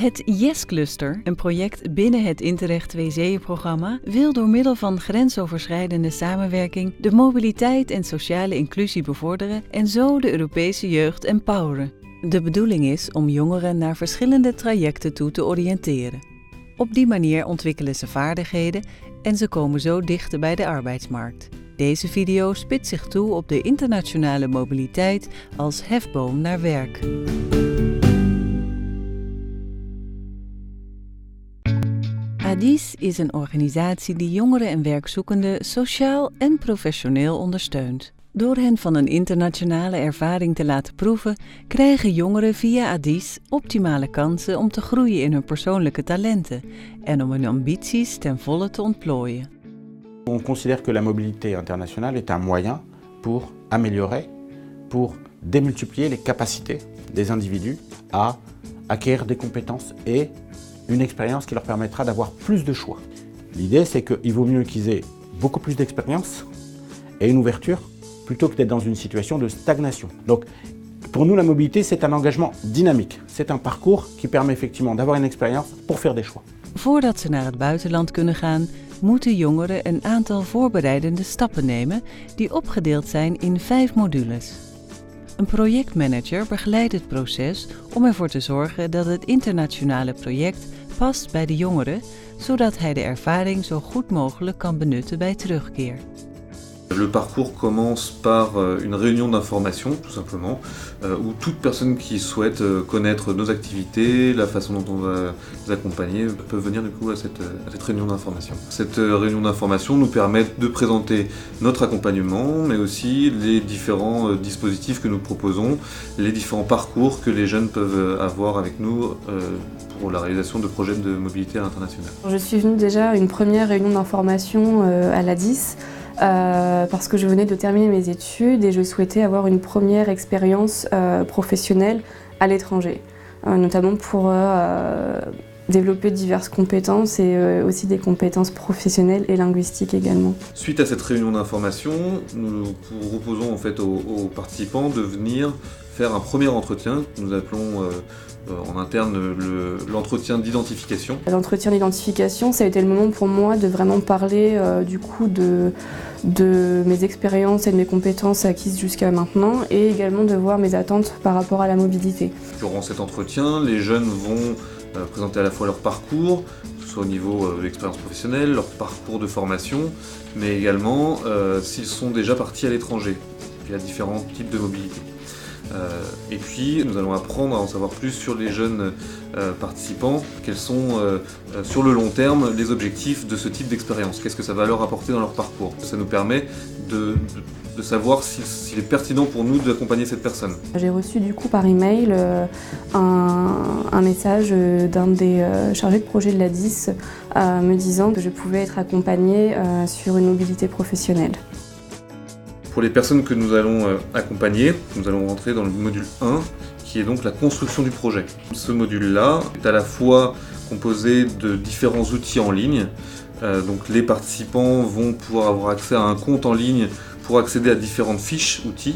Het YES-cluster, een project binnen het Interreg Tweezeeën-programma, wil door middel van grensoverschrijdende samenwerking de mobiliteit en sociale inclusie bevorderen en zo de Europese jeugd empoweren. De bedoeling is om jongeren naar verschillende trajecten toe te oriënteren. Op die manier ontwikkelen ze vaardigheden en ze komen zo dichter bij de arbeidsmarkt. Deze video spitst zich toe op de internationale mobiliteit als hefboom naar werk. ADIS is een organisatie die jongeren en werkzoekenden sociaal en professioneel ondersteunt. Door hen van een internationale ervaring te laten proeven, krijgen jongeren via ADIS optimale kansen om te groeien in hun persoonlijke talenten en om hun ambities ten volle te ontplooien. On considère que la mobilité internationale est un moyen pour améliorer, pour démultiplier les capacités des individus à acquérir des compétences et une expérience qui leur permettra d'avoir plus de choix. L'idée, c'est qu'il vaut mieux qu'ils aient beaucoup plus d'expérience et une ouverture plutôt que d'être dans une situation de stagnation. Donc, pour nous, la mobilité, c'est un engagement dynamique. C'est un parcours qui permet effectivement d'avoir une expérience pour faire des choix. Voordat ze naar het buitenland kunnen gaan, moeten jongeren een aantal voorbereidende stappen nemen die opgedeeld zijn in 5 modules. Een projectmanager begeleidt het proces om ervoor te zorgen dat het internationale project past bij de jongeren, zodat hij de ervaring zo goed mogelijk kan benutten bij terugkeer. Le parcours commence par une réunion d'information, tout simplement, où toute personne qui souhaite connaître nos activités, la façon dont on va les accompagner, peut venir du coup à cette réunion d'information. Cette réunion d'information nous permet de présenter notre accompagnement, mais aussi les différents dispositifs que nous proposons, les différents parcours que les jeunes peuvent avoir avec nous pour la réalisation de projets de mobilité internationale. Je suis venue déjà à une première réunion d'information à l'ADIS, parce que je venais de terminer mes études et je souhaitais avoir une première expérience professionnelle à l'étranger, notamment pour développer diverses compétences et aussi des compétences professionnelles et linguistiques également. Suite à cette réunion d'information, nous proposons en fait aux participants de venir faire un premier entretien, nous appelons en interne l'entretien d'identification. L'entretien d'identification, ça a été le moment pour moi de vraiment parler du coup de mes expériences et de mes compétences acquises jusqu'à maintenant et également de voir mes attentes par rapport à la mobilité. Durant cet entretien, les jeunes vont présenter à la fois leur parcours, que ce soit au niveau de l'expérience professionnelle, leur parcours de formation, mais également s'ils sont déjà partis à l'étranger. Il y a différents types de mobilité. Et puis nous allons apprendre à en savoir plus sur les jeunes participants, quels sont sur le long terme les objectifs de ce type d'expérience, qu'est-ce que ça va leur apporter dans leur parcours. Ça nous permet de savoir s'il est pertinent pour nous d'accompagner cette personne. J'ai reçu du coup par email un message d'un des chargés de projet de l'ADIS me disant que je pouvais être accompagnée sur une mobilité professionnelle. Pour les personnes que nous allons accompagner, nous allons rentrer dans le module 1, qui est donc la construction du projet. Ce module-là est à la fois composé de différents outils en ligne. Donc les participants vont pouvoir avoir accès à un compte en ligne pour accéder à différentes fiches outils.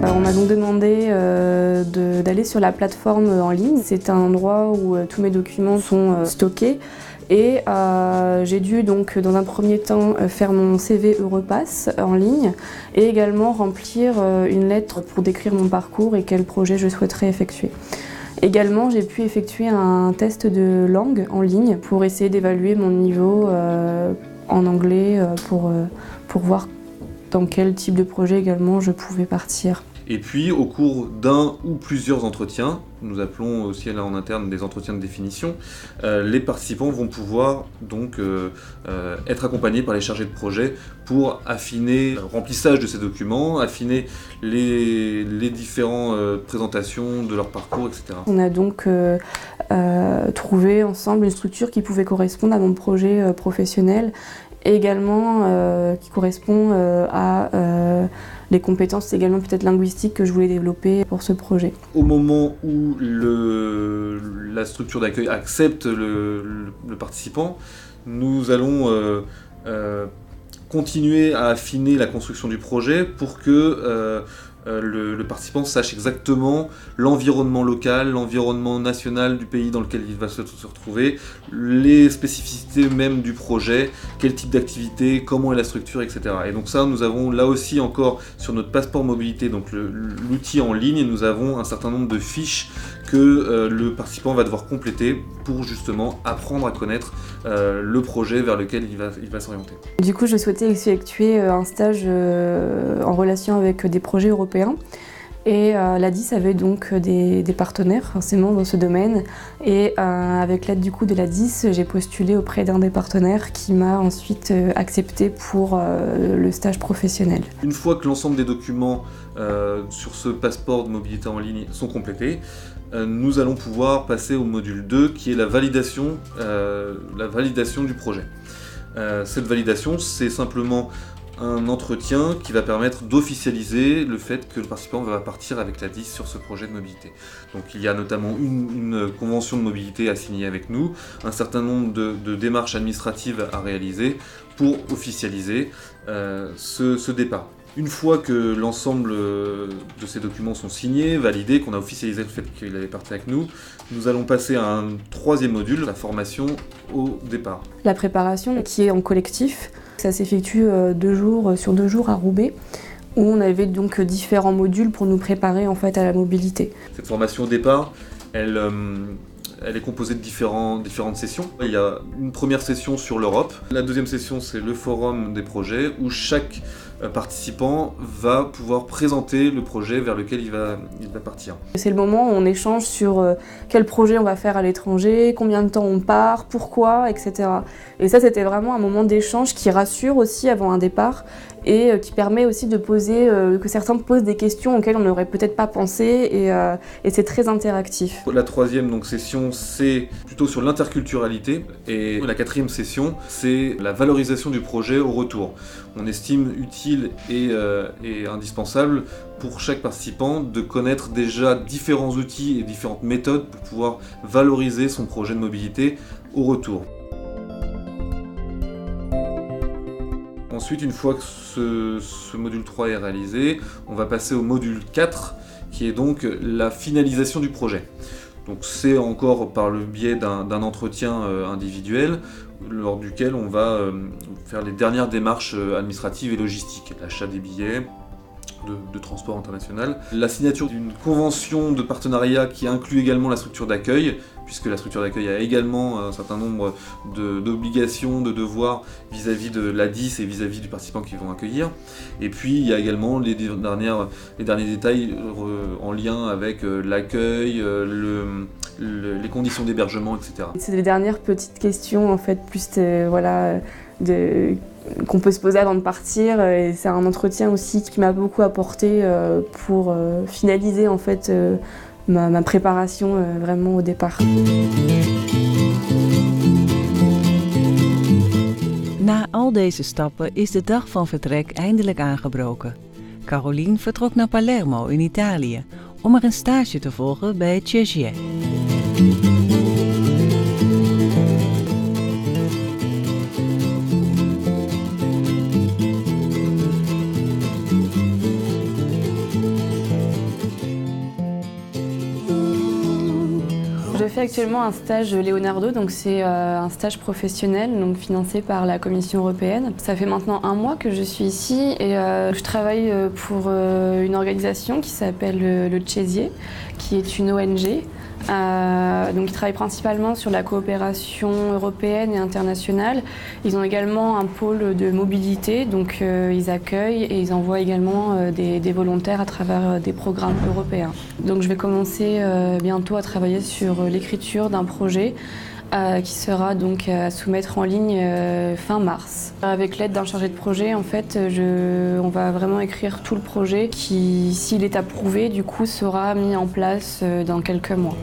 On m'a donc demandé d'aller sur la plateforme en ligne. C'est un endroit où tous mes documents sont stockés et j'ai dû donc dans un premier temps faire mon CV Europass en ligne et également remplir une lettre pour décrire mon parcours et quel projet je souhaiterais effectuer. Également, j'ai pu effectuer un test de langue en ligne pour essayer d'évaluer mon niveau en anglais pour voir dans quel type de projet également je pouvais partir. Et puis, au cours d'un ou plusieurs entretiens, nous appelons aussi là en interne des entretiens de définition, les participants vont pouvoir donc être accompagnés par les chargés de projet pour affiner le remplissage de ces documents, affiner les différentes présentations de leur parcours, etc. On a donc trouvé ensemble une structure qui pouvait correspondre à mon projet professionnel et également qui correspond à les compétences également peut-être linguistiques que je voulais développer pour ce projet. Au moment où la structure d'accueil accepte le participant, nous allons continuer à affiner la construction du projet pour que le participant sache exactement l'environnement local, l'environnement national du pays dans lequel il va se retrouver, les spécificités même du projet, quel type d'activité, comment est la structure, etc. Et donc ça, nous avons là aussi encore sur notre passeport mobilité, donc l'outil en ligne, nous avons un certain nombre de fiches que le participant va devoir compléter pour justement apprendre à connaître le projet vers lequel il va s'orienter. Du coup, je souhaitais effectuer un stage en relation avec des projets européens. Et l'ADIS avait donc des partenaires forcément dans ce domaine. Et avec l'aide du coup de l'ADIS, j'ai postulé auprès d'un des partenaires qui m'a ensuite accepté pour le stage professionnel. Une fois que l'ensemble des documents sur ce passeport de mobilité en ligne sont complétés, nous allons pouvoir passer au module 2 qui est la validation du projet. Cette validation, c'est simplement un entretien qui va permettre d'officialiser le fait que le participant va partir avec l'ADIS sur ce projet de mobilité. Donc il y a notamment une convention de mobilité à signer avec nous, un certain nombre de démarches administratives à réaliser pour officialiser ce départ. Une fois que l'ensemble de ces documents sont signés, validés, qu'on a officialisé le fait qu'il allait partir avec nous, nous allons passer à un troisième module, la formation au départ. La préparation qui est en collectif, ça s'effectue 2 jours sur 2 jours à Roubaix, où on avait donc différents modules pour nous préparer en fait à la mobilité. Cette formation au départ, elle est composée de différentes sessions. Il y a une première session sur l'Europe. La deuxième session, c'est le forum des projets, où chaque participant va pouvoir présenter le projet vers lequel il va partir. C'est le moment où on échange sur quel projet on va faire à l'étranger, combien de temps on part, pourquoi, etc. Et ça, c'était vraiment un moment d'échange qui rassure aussi avant un départ et qui permet aussi de poser, que certains posent des questions auxquelles on n'aurait peut-être pas pensé et c'est très interactif. La troisième session, c'est plutôt sur l'interculturalité et la quatrième session, c'est la valorisation du projet au retour. On estime utile et indispensable pour chaque participant de connaître déjà différents outils et différentes méthodes pour pouvoir valoriser son projet de mobilité au retour. Ensuite, une fois que ce module 3 est réalisé, on va passer au module 4 qui est donc la finalisation du projet. Donc c'est encore par le biais d'un entretien individuel lors duquel on va faire les dernières démarches administratives et logistiques, l'achat des billets, de transport international, la signature d'une convention de partenariat qui inclut également la structure d'accueil, puisque la structure d'accueil a également un certain nombre d'obligations, de devoirs vis-à-vis de l'ADIS et vis-à-vis du participant qu'ils vont accueillir. Et puis il y a également les derniers détails en lien avec l'accueil, les conditions d'hébergement, etc. C'est les dernières petites questions en fait, plus qu'on peut se poser avant de partir, et c'est un entretien aussi qui m'a beaucoup apporté pour finaliser en fait ma préparation vraiment au départ. Na al deze stappen is de dag van vertrek eindelijk aangebroken. Caroline vertrok naar Palermo in Italië om er een stage te volgen bij CESIE. Je fais actuellement un stage Leonardo, donc c'est un stage professionnel donc financé par la Commission européenne. Ça fait maintenant 1 mois que je suis ici et je travaille pour une organisation qui s'appelle le CESIE, qui est une ONG. Donc ils travaillent principalement sur la coopération européenne et internationale. Ils ont également un pôle de mobilité, donc ils accueillent et ils envoient également des volontaires à travers des programmes européens. Donc je vais commencer bientôt à travailler sur l'écriture d'un projet qui sera donc à soumettre en ligne fin mars. Avec l'aide d'un chargé de projet, en fait, on va vraiment écrire tout le projet qui, s'il est approuvé, du coup, sera mis en place dans quelques mois.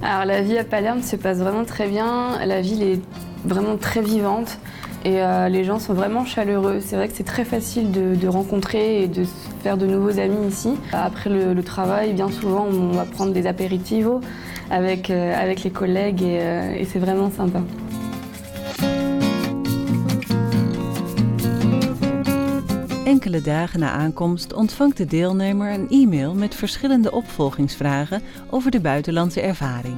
Alors la vie à Palerme se passe vraiment très bien, la ville est vraiment très vivante et les gens sont vraiment chaleureux. C'est vrai que c'est très facile de rencontrer et de faire de nouveaux amis ici. Après le travail, bien souvent, on va prendre des apéritivos avec les collègues et c'est vraiment sympa. Enkele dagen na aankomst ontvangt de deelnemer een e-mail met verschillende opvolgingsvragen over de buitenlandse ervaring.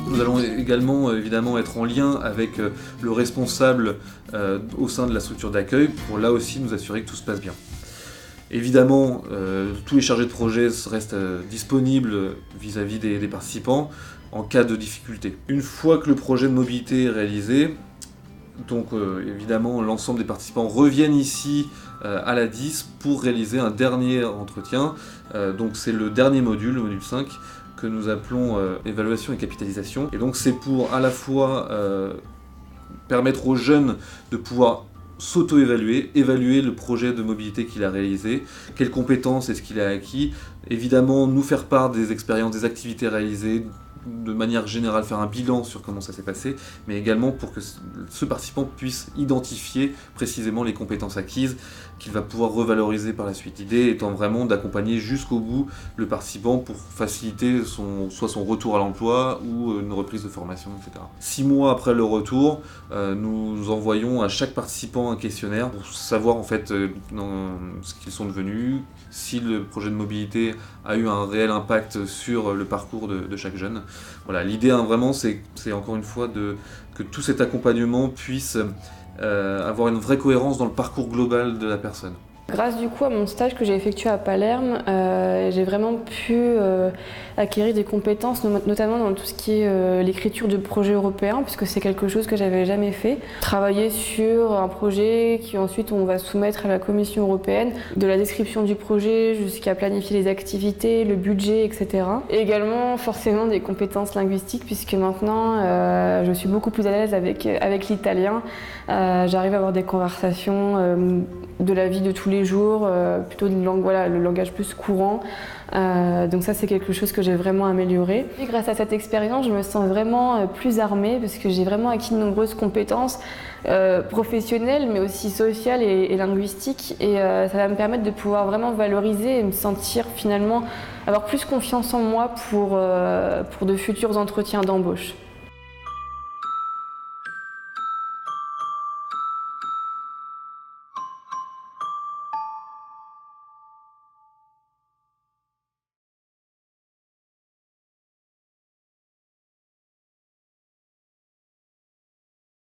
Nous allons également évidemment être en lien avec le responsable au sein de la structure d'accueil pour là aussi nous assurer que tout se passe bien. Évidemment, tous les chargés de projet restent disponibles vis-à-vis des participants en cas de difficulté. Une fois que le projet de mobilité est réalisé, donc évidemment l'ensemble des participants reviennent ici à la DIS pour réaliser un dernier entretien. Donc c'est le dernier module, le module 5, que nous appelons évaluation et capitalisation. Et donc c'est pour à la fois permettre aux jeunes de pouvoir s'auto-évaluer, évaluer le projet de mobilité qu'il a réalisé, quelles compétences est-ce qu'il a acquis, évidemment nous faire part des expériences, des activités réalisées, de manière générale faire un bilan sur comment ça s'est passé, mais également pour que ce participant puisse identifier précisément les compétences acquises qu'il va pouvoir revaloriser par la suite. L'idée étant vraiment d'accompagner jusqu'au bout le participant pour faciliter soit son retour à l'emploi ou une reprise de formation, etc. 6 mois après le retour, nous envoyons à chaque participant un questionnaire pour savoir en fait ce qu'ils sont devenus, si le projet de mobilité a eu un réel impact sur le parcours de chaque jeune. Voilà, l'idée vraiment c'est encore une fois que tout cet accompagnement puisse avoir une vraie cohérence dans le parcours global de la personne. Grâce du coup à mon stage que j'ai effectué à Palerme, j'ai vraiment pu acquérir des compétences, notamment dans tout ce qui est l'écriture de projets européens, puisque c'est quelque chose que j'avais jamais fait. Travailler sur un projet qui ensuite on va soumettre à la Commission européenne, de la description du projet jusqu'à planifier les activités, le budget, etc. Et également forcément des compétences linguistiques, puisque maintenant je suis beaucoup plus à l'aise avec l'italien. J'arrive à avoir des conversations de la vie de tous les jours, plutôt de langue, voilà, le langage plus courant. Donc ça c'est quelque chose que j'ai vraiment amélioré. Et grâce à cette expérience, je me sens vraiment plus armée parce que j'ai vraiment acquis de nombreuses compétences professionnelles mais aussi sociales et linguistiques et ça va me permettre de pouvoir vraiment valoriser et me sentir finalement avoir plus confiance en moi pour de futurs entretiens d'embauche.